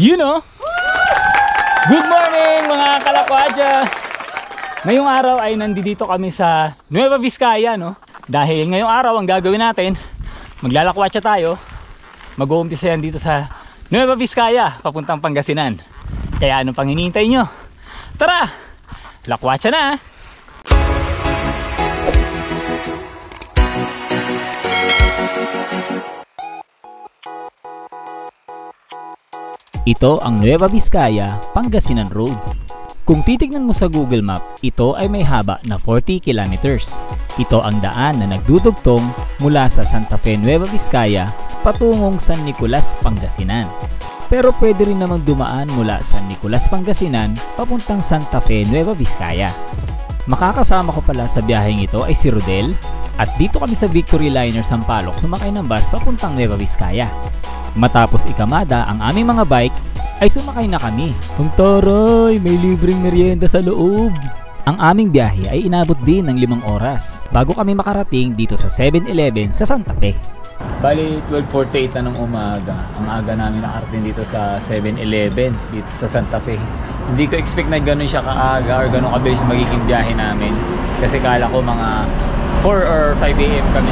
You know? Good morning mga kalakwadya! Ngayong araw ay nandito kami sa Nueva Vizcaya, no? Dahil ngayong araw ang gagawin natin, maglalakwatsa tayo. Mag-uumpisa yan dito sa Nueva Vizcaya, papuntang Pangasinan. Kaya anong pang hinihintay nyo? Tara! Lakwatsa na! Ito ang Nueva Vizcaya, Pangasinan Road. Kung titignan mo sa Google Map, ito ay may haba na 40 kilometers. Ito ang daan na nagdudugtong mula sa Santa Fe, Nueva Vizcaya patungong San Nicolas, Pangasinan. Pero pwede rin namang dumaan mula San Nicolas, Pangasinan papuntang Santa Fe, Nueva Vizcaya. Makakasama ko pala sa biyaheng ito ay si Rodel at dito kami sa Victory Liner Sampaloc sumakay ng bus papuntang Nueva Vizcaya. Matapos ikamada ang aming mga bike, ay sumakay na kami. Ang taray, may libreng merienda sa loob. Ang aming biyahe ay inabot din ng 5 oras bago kami makarating dito sa 7-Eleven sa Santa Fe. Bali, 12:48 na ng umaga. Ang aga namin nakarating dito sa 7-Eleven dito sa Santa Fe. Hindi ko expect na gano'n siya kaaga or gano'n kabilis yung magiging biyahe namin. Kasi kala ko mga 4 or 5 AM kami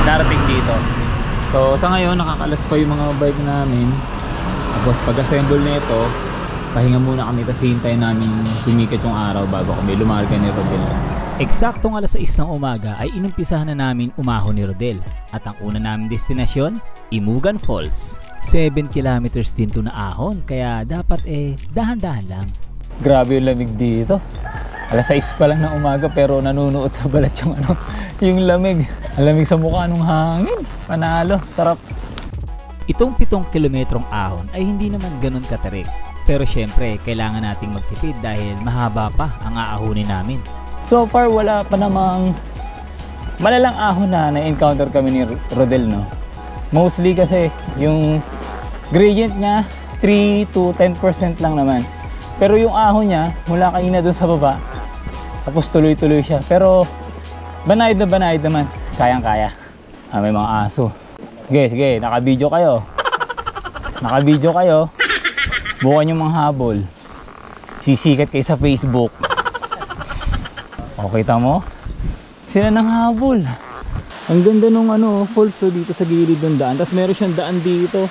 narating dito. So sa ngayon nakakalas pa yung mga bike namin. Tapos pag-assemble nito, pahinga muna kami kasi hintayin namin sumikat yung araw bago kami lumarga ni Rodel. Eksaktong alas 6 ng umaga ay inumpisahan na namin umahon ni Rodel. At ang una naming destinasyon, Imugan Falls. 7 kilometers din to na ahon, kaya dapat dahan-dahan lang. Grabe yung lamig dito. Alas 6 pa lang ng umaga pero nanunuot sa balat yung lamig. Ang lamig sa mukha nung hangin. Panalo, sarap. Itong 7 kilometrong ahon ay hindi naman ganun katarik. Pero syempre, kailangan nating magtipid dahil mahaba pa ang aahonin namin. So far, wala pa namang malalang ahon na-encounter kami ni Rodel, no? Mostly kasi yung gradient niya 3 to 10% lang naman. Pero yung ahon niya, mula kanina doon sa baba, tapos tuloy-tuloy siya. Pero banayad naman, kayang-kaya. May mga aso. Sige, naka-video kayo. Bukan yung mga habol. Sisikat kayo sa Facebook. Okay, tamo? Sila ng habol. Ang ganda nung falls dito sa gilid ng daan. Tapos meron siyang daan dito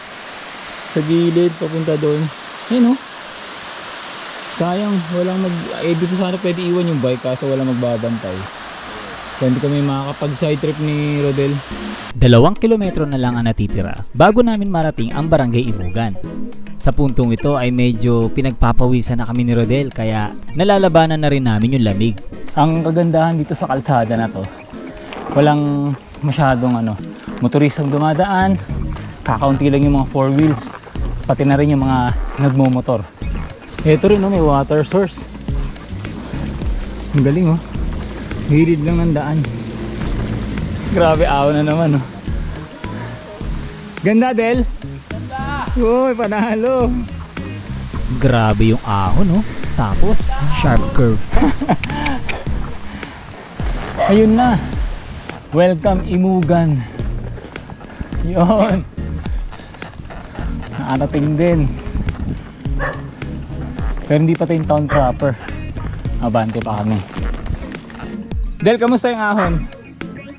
sa gilid papunta doon. Ayun sayang, walang dito sana pwede iwan yung bike kaso walang magbabantay. Kaya hindi kami makakapag-side trip ni Rodel. 2 kilometro na lang ang natitira bago namin marating ang Barangay Imugan. Sa puntong ito ay medyo pinagpapawisan na kami ni Rodel kaya nalalabanan na rin namin yung lamig. Ang kagandahan dito sa kalsada na to, walang masyadong motoristang dumadaan, kakaunti lang yung mga 4 wheels, pati na rin yung mga nagmumotor. Ito rin may water source. Ang galing hilid lang ng daan. Grabe, ahon na naman Ganda, Del? Ganda! Uy, panalo! Grabe yung ahon tapos sharp curve. Ayun na. Welcome Imugan. Yun. Nakarating din. Pero hindi pa ito yung town proper. Abante pa kami. Del, kamusta yung ahon?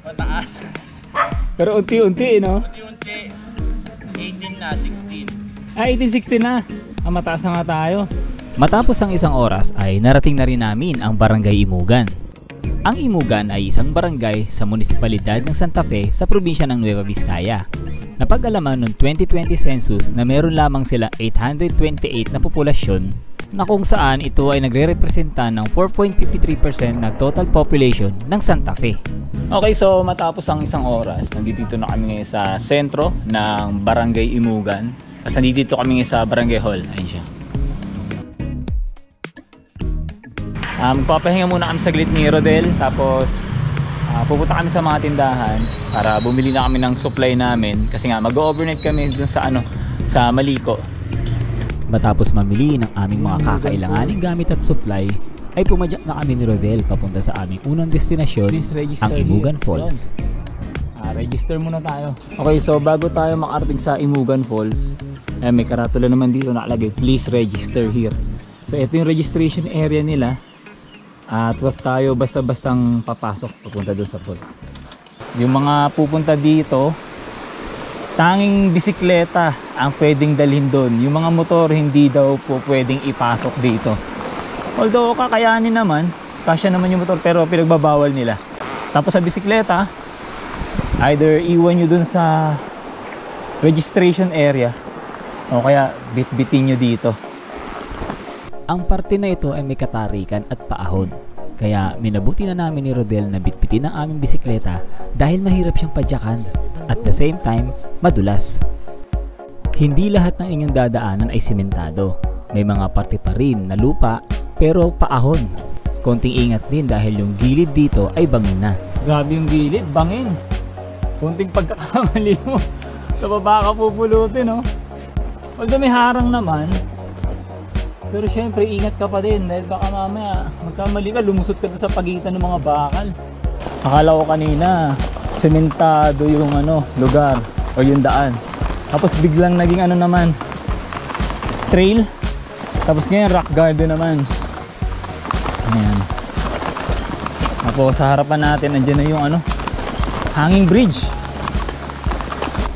Mataas. Pero unti-unti, Unti-unti. 18 na, 16. 18, 16 na. Mataas na nga tayo. Matapos ang 1 oras ay narating na rin namin ang Barangay Imugan. Ang Imugan ay isang barangay sa munisipalidad ng Santa Fe sa probinsya ng Nueva Vizcaya. Napag-alaman noong 2020 census na meron lamang silang 828 na populasyon na kung saan ito ay nagre-representa ng 4.53% ng total population ng Santa Fe. Okay, so matapos ang 1 oras, nandito na kami ngayon sa sentro ng Barangay Imugan. Tapos nandito kami ngayon sa Barangay Hall. Ayun siya. Magpapahinga muna kami saglit ni Rodel. Tapos pupunta kami sa mga tindahan para bumili na kami ng supply namin. Kasi nga mag-overnight kami dun sa sa Maliko. Matapos mamili ng aming mga kakailanganing gamit at supply, ay pumadyak na kami ni Rodel papunta sa aming unang destinasyon, ang Imugan Falls. Register muna tayo. Okay, so bago tayo makarating sa Imugan Falls, May karatula naman dito nakalagay, please register here. So ito yung registration area nila. At was tayo basta-bastang papasok papunta doon sa falls. Yung mga pupunta dito, tanging bisikleta ang pwedeng dalhin doon. Yung mga motor hindi daw po pwedeng ipasok dito. Although kakayanin naman, kasya naman yung motor, pero pinagbabawal nila. Tapos sa bisikleta, either iwan nyo doon sa registration area o kaya bitbitin nyo dito. Ang parte na ito ay may katarikan at paahon. Kaya minabuti na namin ni Rodel na bitbitin ang aming bisikleta dahil mahirap siyang padyakan. At the same time, madulas. Hindi lahat ng inyong dadaanan ay simentado. May mga parte pa rin na lupa pero paahon. Konting ingat din dahil yung gilid dito ay bangin na. Grabe yung gilid, bangin. Konting pagkakamali mo, sa baba ka pupulutin, no? Although may harang naman, pero syempre ingat ka pa din dahil baka mamaya magkamali ka, lumusot ka sa pagitan ng mga bakal. Akala ko kanina sementado yung lugar o yung daan, tapos biglang naging naman trail, tapos ngayon rock garden naman. Ayan. Tapos sa harapan natin andyan na yung hanging bridge.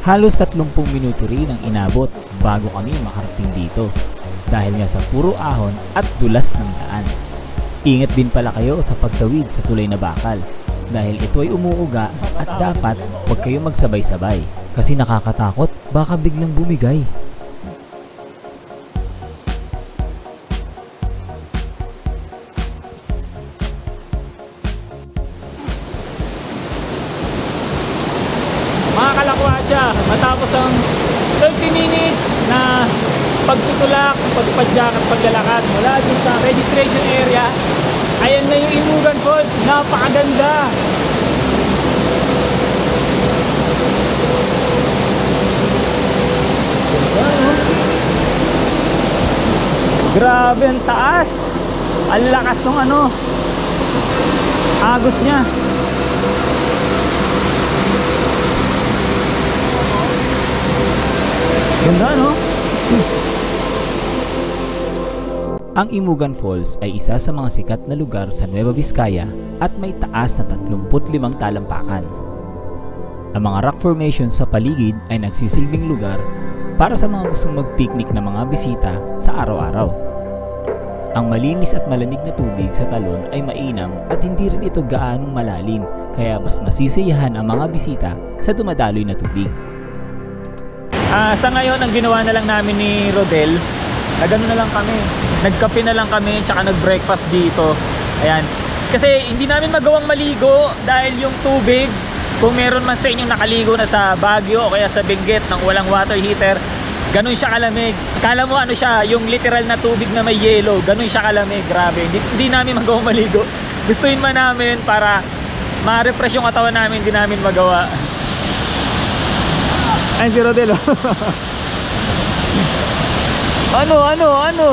Halos 30 minuto rin ang inabot bago kami makarating dito dahil nga sa puro ahon at dulas ng daan. Ingat din pala kayo sa pagtawid sa tulay na bakal dahil ito ay umuuga at dapat huwag kayo magsabay-sabay kasi nakakatakot, baka biglang bumigay. Mga kalakwatsa, matapos ang 30 minutes na pagtutulak, pagpadyak at paglalakad mula dun sa registration area, ayan na yung Imugan Falls. Napakaganda! Grabe ang taas! Ang lakas ng agos niya. Ganda, no? Ang Imugan Falls ay isa sa mga sikat na lugar sa Nueva Vizcaya at may taas na 35 talampakan. Ang mga rock formations sa paligid ay nagsisilbing lugar para sa mga gustong mag-picnic na mga bisita sa araw-araw. Ang malinis at malamig na tubig sa talon ay mainam at hindi rin ito gaanong malalim, kaya mas masisiyahan ang mga bisita sa dumadaloy na tubig. Sa ngayon, ang ginawa na lang namin ni Rodel, nagano na lang kami, nagkape na lang kami tsaka nag-breakfast dito. Ayan. Kasi hindi namin magawang maligo dahil yung tubig, kung meron man sa inyong nakaligo na sa Baguio o kaya sa Benguet ng walang water heater, ganun siya kalamig. Kala mo siya, yung literal na tubig na may yellow, ganun siya kalamig. Grabe, hindi namin magawang maligo. Gustuin man namin para ma-refresh yung katawan namin, hindi namin magawa. Ay, si Rodel. Ano?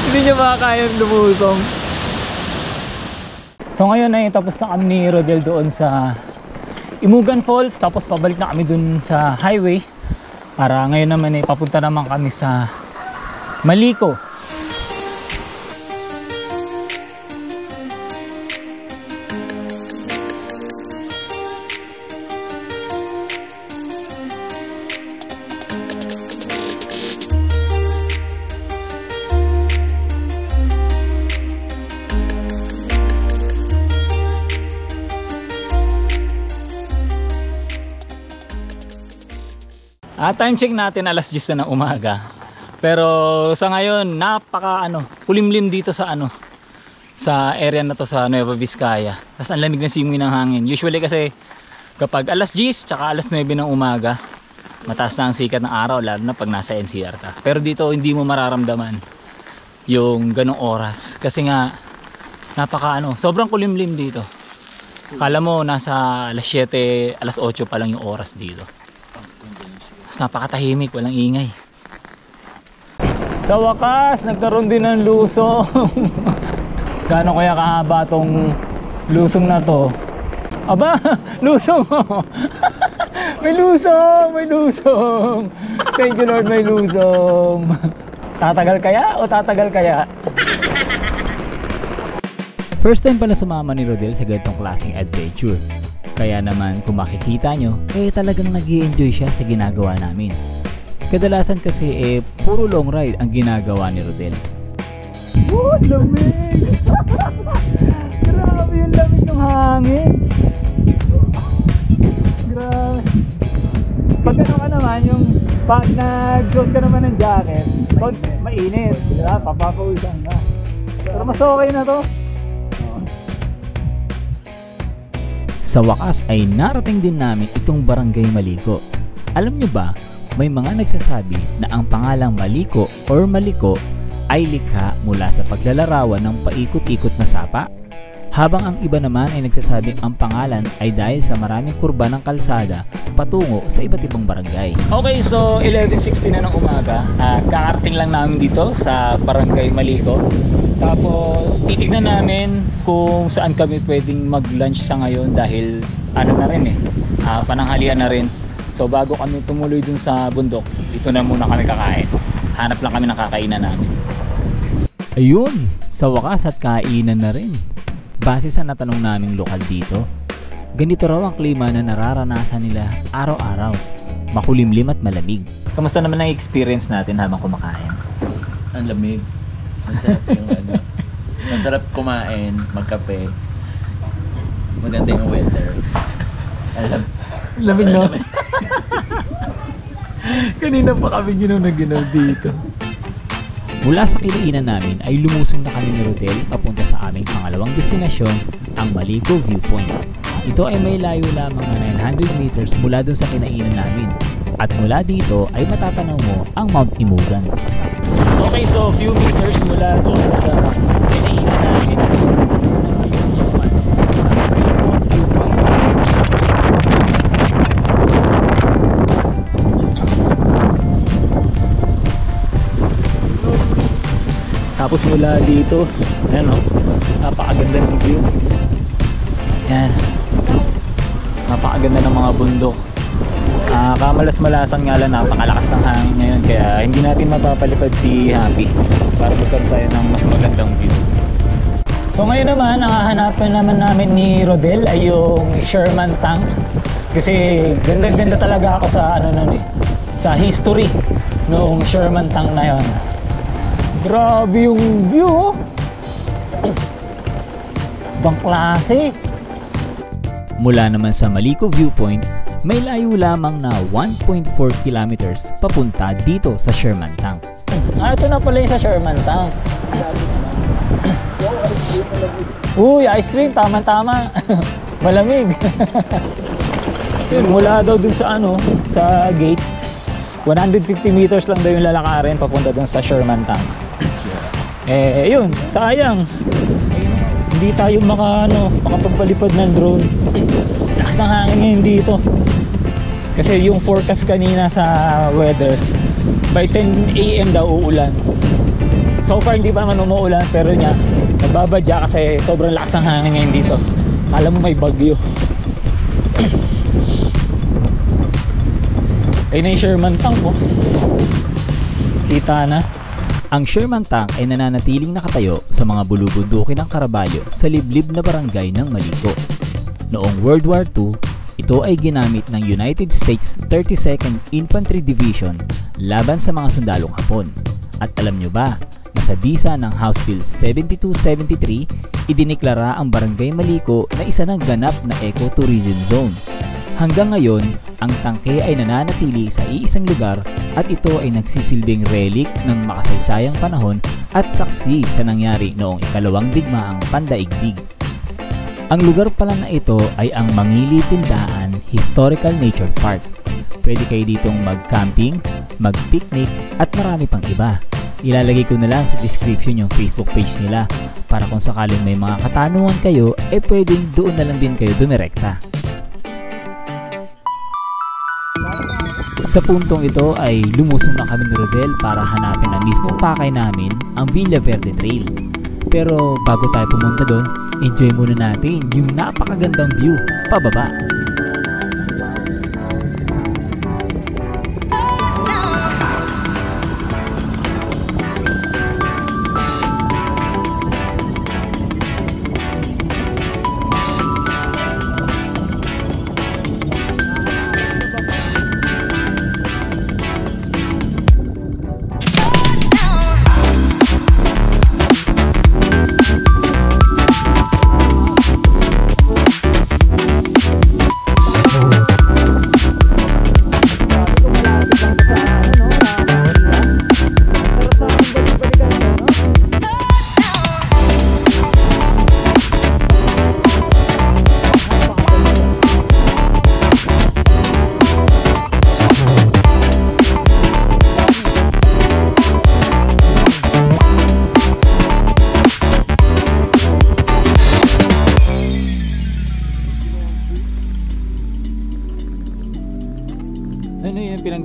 Hindi niya makakayang lumusong. So ngayon ay tapos na kami ni Rodel doon sa Imugan Falls. Tapos pabalik na kami doon sa highway. Para ngayon naman ay papunta naman kami sa Maliko. Time check natin alas 10 na ng umaga. Pero sa ngayon napaka kulimlim dito sa sa area na to sa Nueva Vizcaya. Tapos ang lamig na simoy ng hangin. Usually kasi kapag alas 10 tsaka alas 9 ng umaga, mataas na ang sikat ng araw, lalo na pag nasa NCR ka. Pero dito hindi mo mararamdaman yung ganong oras kasi nga napaka sobrang kulimlim dito. Kala mo nasa alas 7, alas 8 pa lang yung oras dito. Napakatahimik, walang ingay. Sa wakas, nagkaroon din ng lusong. Gaano kaya kahaba tong lusong na to? Aba, lusong mo. May lusong! May lusong! Thank you Lord, may lusong! Tatagal kaya o tatagal kaya? First time pala sumama ni Rodel sa ganitong klaseng adventure. Kaya naman kung makikita nyo, talagang nag-i-enjoy siya sa ginagawa namin. Kadalasan kasi puro long ride ang ginagawa ni Rodel. Oh, lamig! Grabe yung lamig ng hangin! Grabe! Pag ano ka naman, yung pag nag-zone ka naman ng jacket, pag mainit, diba? Papapawisan ka. Pero mas okay na to. Sa wakas ay narating din namin itong Barangay Maliko. Alam nyo ba, may mga nagsasabi na ang pangalang Maliko or Maliko ay likha mula sa paglalarawan ng paikot-ikot na sapa. Habang ang iba naman ay nagsasabing ang pangalan ay dahil sa maraming kurba ng kalsada patungo sa iba't ibang barangay. Okay, so 11:60 na ng umaga. Kakarating lang namin dito sa Barangay Maliko. Tapos titignan namin kung saan kami pwedeng mag-lunch sa ngayon dahil ano na rin pananghalian na rin. So bago kami tumuloy dun sa bundok, dito na muna kami kakain. Hanap lang kami ng kakainan namin. Ayun, sa wakas at kainan na rin. Base sa natanong naming lokal dito, ganito raw ang klima na nararanasan nila araw-araw. Makulimlim at malamig. Kamusta naman ang experience natin habang kumakain? Ang lamig. Masarap yung ano. Masarap kumain, magkape. Maganda yung weather. Lamig no? Kanina pa kami ginaw na ginaw dito. Mula sa kinainan namin ay lumusong na kami ni Rodel papunta sa aming pangalawang destinasyon, ang Maliko Viewpoint. Ito ay may layo lamang na 900 meters mula dun sa kinainan namin. At mula dito ay matatanaw mo ang Mount Imogan. Okay, so few meters mula dun sa kinainan namin. Tapos mula dito, ayan o, napakaganda ng view. Ayan, napakaganda ng mga bundok. Kamalas-malasan nga lang, napakalakas ng hangin ngayon, kaya hindi natin mapapalipad si Happy para magkaroon tayo ng mas magandang view. So ngayon naman, ang hahanapan naman namin ni Rodel ay yung Sherman Tank. Kasi ganda-ganda talaga ako sa ano nun sa history noong Sherman Tank na yon. Grabe yung view. Ibang klase. Mula naman sa Maliko Viewpoint, may layo lamang na 1.4 kilometers papunta dito sa Sherman Tank. Ito na pala yung sa Sherman Tank. Uy, ice cream, tama-tama. Malamig. Mula daw dun sa ano, sa gate, 150 meters lang daw yung lalakarin papunta dun sa Sherman Tank. Yun, sayang. Hindi tayo makapagpalipad ng drone. Lakas ng hangin ngayon dito. Kasi yung forecast kanina sa weather, by 10 AM daw uulan. So far hindi pa naman umuulan, pero nagbabadya kasi sobrang lakas ng hangin ngayon dito. Alam mo may bagyo. Ayun na yung Sherman Tank mo. Kita na. Ang Sherman Tank ay nananatiling nakatayo sa mga bulubundukin ng Caraballo sa liblib na barangay ng Maliko. Noong World War II, ito ay ginamit ng United States 32nd Infantry Division laban sa mga sundalong Hapon. At alam nyo ba, na sa bisa ng House Bill 7273, idiniklara ang Barangay Maliko na isa ng ganap na ecotourism zone. Hanggang ngayon, ang tangke ay nananatili sa iisang lugar at ito ay nagsisilbing relic ng makasaysayang panahon at saksi sa nangyari noong ikalawang digmaang pandaigdig. Ang lugar pala na ito ay ang Mangili Tindaan Historical Nature Park. Pwede kayo ditong mag-camping, mag-picnic at marami pang iba. Ilalagay ko na lang sa description yung Facebook page nila para kung sakaling may mga katanungan kayo, pwedeng doon na lang din kayo dumirekta. Sa puntong ito ay lumusong na kami ni Rodel para hanapin ang mismong pakay namin, ang Villa Verde Trail. Pero bago tayo pumunta doon, enjoy muna natin yung napakagandang view pababa.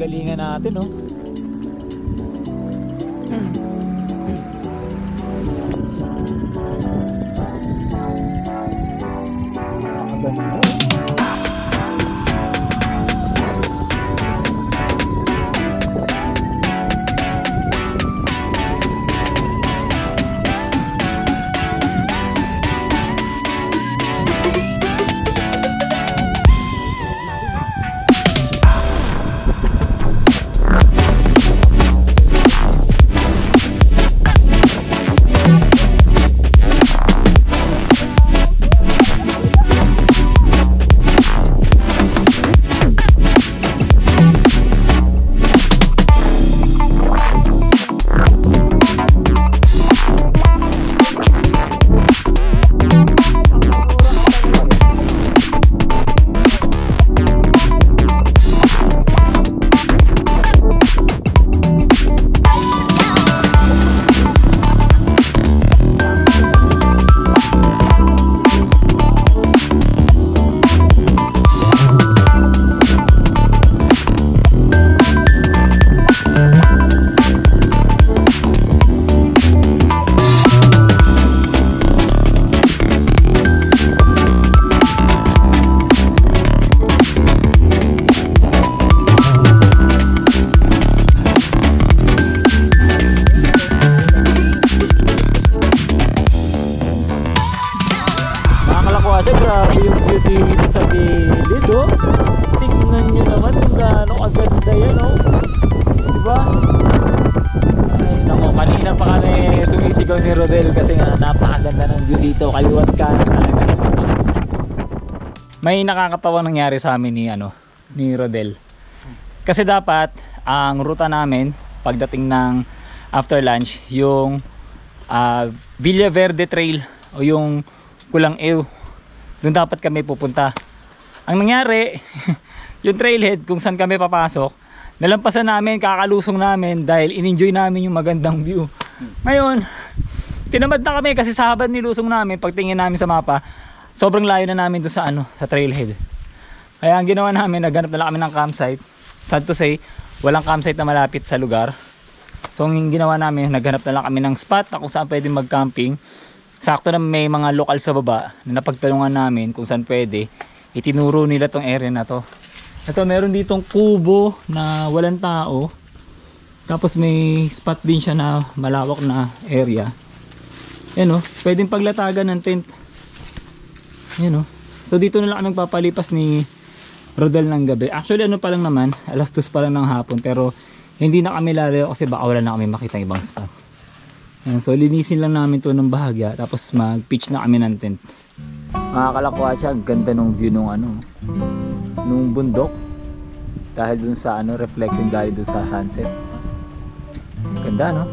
pinanggagalingan natin, no? Grabe yung view dito sa gilid, oh. Tingnan nyo naman kung gaano kaganda yan, oh. Diba? Ay, nako, kanina pa kami sumisigaw ni Rodel kasi nga napakaganda ng view dito. Kaliwat ka talaga. May nakakatawang nangyari sa amin ni Rodel. Kasi dapat ang ruta namin pagdating ng after lunch yung Villaverde Trail o yung Kulang Ew. Doon dapat kami pupunta. Ang nangyari, yung trailhead kung saan kami papasok, nalampasan namin, kakalusong namin dahil in-enjoy namin yung magandang view. Ngayon, tinamad na kami kasi sa habang nilusong namin, pagtingin namin sa mapa, sobrang layo na namin doon sa trailhead. Kaya ang ginawa namin, naghanap na lang kami ng campsite. Sad to say, walang campsite na malapit sa lugar. So ang ginawa namin, naghanap na lang kami ng spot na kung saan pwede mag-camping. Sakto na may mga lokal sa baba na napagtanungan namin kung saan pwede. Itinuro nila tong area na to. Ito, meron ditong kubo na walang tao. Tapos may spot din siya na malawak na area. Yan, pwedeng paglatagan ng tent. Yan, so dito na lang kami papalipas ni Rodel ng gabi. Actually pa lang naman, 2:00 pa lang ng hapon. Pero hindi na kami lalayo kasi baka wala na kami makita ibang spot. So linisin lang namin to ng bahagya tapos mag-pitch na kami ng tent. Mga kalakwatsa, ang ganda ng view nung bundok dahil dun sa reflection galing dun sa sunset. Ganda, no?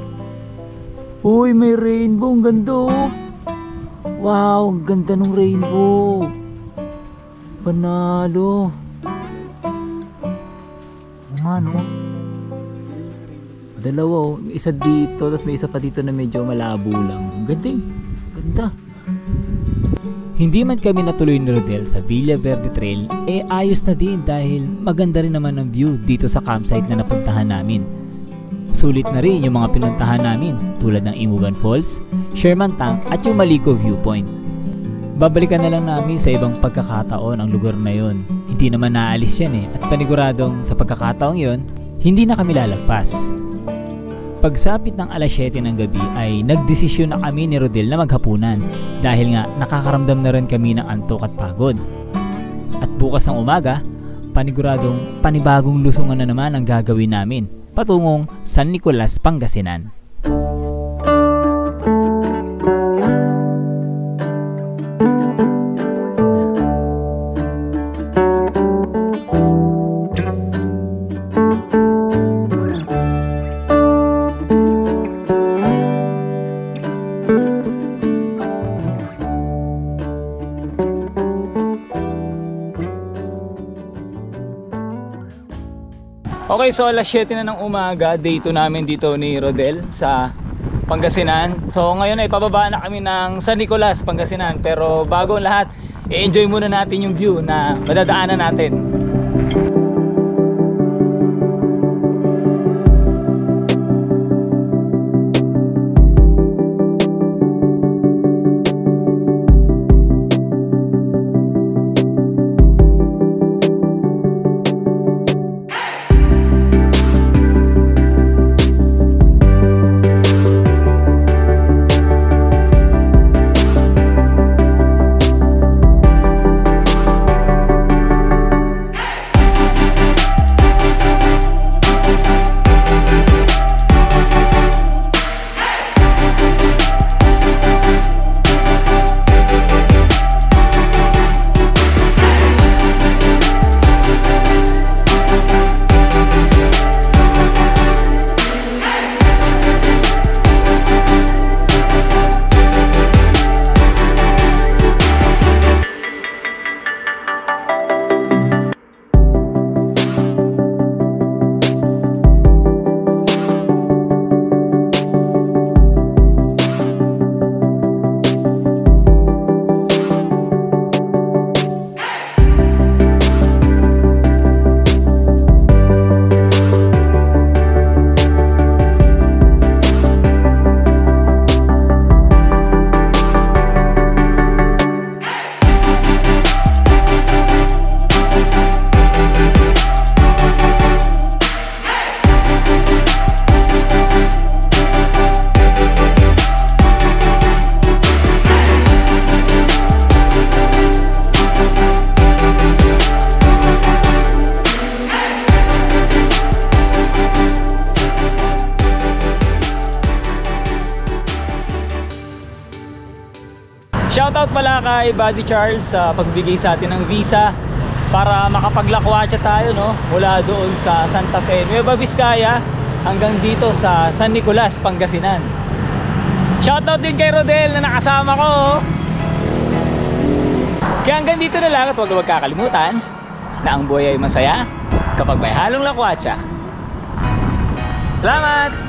Uy, may rainbow, ang ganda, oh. Wow, ang ganda ng rainbow. Panalo. Ano? Dalawa, isa dito tapos may isa pa dito na medyo malabo lang. Ganda, ganda. Hindi man kami natuloy ni Rodel sa Villaverde Trail, ayos na din dahil maganda rin naman ang view dito sa campsite na napuntahan namin. Sulit na rin yung mga pinuntahan namin tulad ng Imugan Falls, Sherman Tank at yung Maliko Viewpoint. Babalikan na lang namin sa ibang pagkakataon ang lugar na yon. Hindi naman naalis yan at paniguradong sa pagkakataong yon, hindi na kami lalagpas. Pagsapit ng 7:00 ng gabi ay nagdesisyon na kami ni Rodel na maghapunan dahil nga nakakaramdam na rin kami ng antok at pagod. At bukas ng umaga, paniguradong panibagong lusungan na naman ang gagawin namin patungong San Nicolas, Pangasinan. Okay, so 7:00 na ng umaga, day 2 namin dito ni Rodel sa Pangasinan. So ngayon ay pababa na kami ng San Nicolas, Pangasinan. Pero bago ang lahat, i-enjoy muna natin yung view na madadaanan natin. Shoutout pala kay Buddy Charles sa pagbigay sa atin ng visa para makapaglakwatsa tayo, no? Mula doon sa Santa Fe, Nueva Vizcaya hanggang dito sa San Nicolas, Pangasinan. Shoutout din kay Rodel na nakasama ko. Kaya hanggang dito na lang at huwag kakalimutan na ang buhay ay masaya kapag may halong lakwatsa. Salamat!